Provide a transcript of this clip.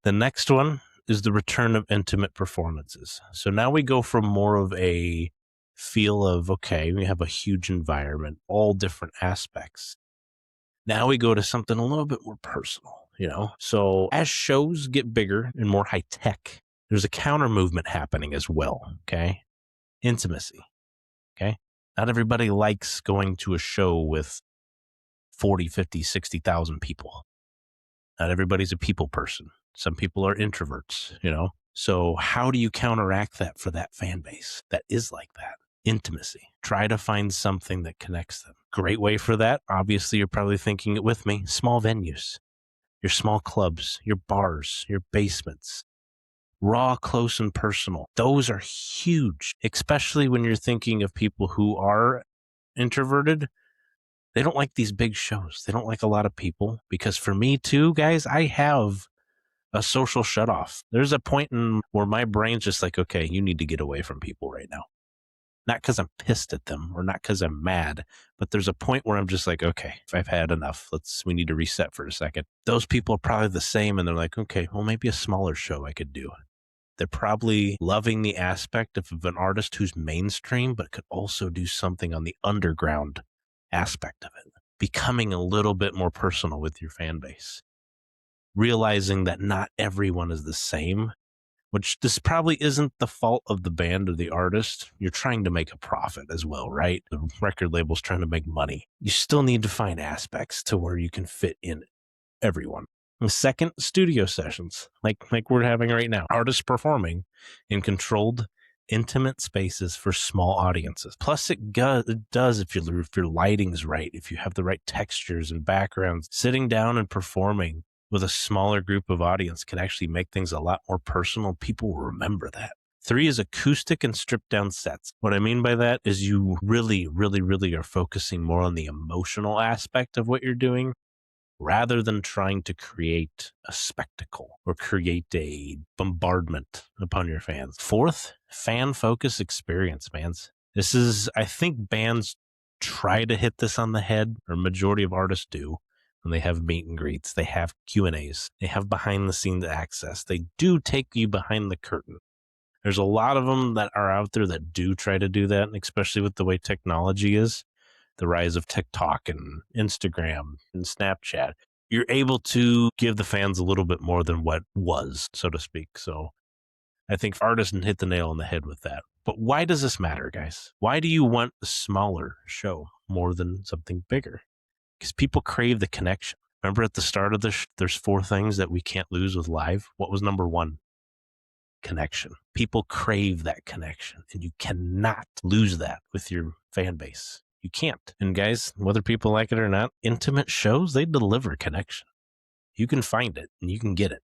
The next one is the return of intimate performances. So now we go from more of a feel of, okay, we have a huge environment, all different aspects. Now we go to something a little bit more personal, So as shows get bigger and more high tech, there's a counter movement happening as well, okay? Intimacy, okay? Not everybody likes going to a show with 40, 50, 60,000 people. Not everybody's a people person. Some people are introverts, So how do you counteract that for that fan base that is like that? Intimacy. Try to find something that connects them. Great way for that. Obviously, you're probably thinking it with me. Small venues, your small clubs, your bars, your basements. Raw, close, and personal. Those are huge, especially when you're thinking of people who are introverted. They don't like these big shows. They don't like a lot of people, because for me too, guys, I have a social shutoff. There's a point in where my brain's just like, okay, you need to get away from people right now. Not because I'm pissed at them or not because I'm mad, but there's a point where I'm just like, okay, if I've had enough, we need to reset for a second. Those people are probably the same, and they're like, okay, well, maybe a smaller show I could do. They're probably loving the aspect of an artist who's mainstream, but could also do something on the underground aspect of it, becoming a little bit more personal with your fan base, realizing that not everyone is the same, which this probably isn't the fault of the band or the artist. You're trying to make a profit as well, right? The record label's trying to make money. You still need to find aspects to where you can fit in everyone. The second, studio sessions, like we're having right now. Artists performing in controlled, intimate spaces for small audiences. Plus, it does if your lighting's right, if you have the right textures and backgrounds. Sitting down and performing with a smaller group of audience can actually make things a lot more personal. People will remember that. 3 is acoustic and stripped down sets. What I mean by that is you really, really, really are focusing more on the emotional aspect of what you're doing, rather than trying to create a spectacle or create a bombardment upon your fans. 4th, fan-focused experience, man. This is, I think bands try to hit this on the head, or majority of artists do, when they have meet and greets. They have Q&As. They have behind-the-scenes access. They do take you behind the curtain. There's a lot of them that are out there that do try to do that, and especially with the way technology is. The rise of TikTok and Instagram and Snapchat, you're able to give the fans a little bit more than what was, so to speak. So I think artists hit the nail on the head with that. But why does this matter, guys? Why do you want a smaller show more than something bigger? Because people crave the connection. Remember at the start of this, there's 4 things that we can't lose with live. What was number 1? Connection. People crave that connection, and you cannot lose that with your fan base. You can't. And guys, whether people like it or not, intimate shows, they deliver connection. You can find it and you can get it.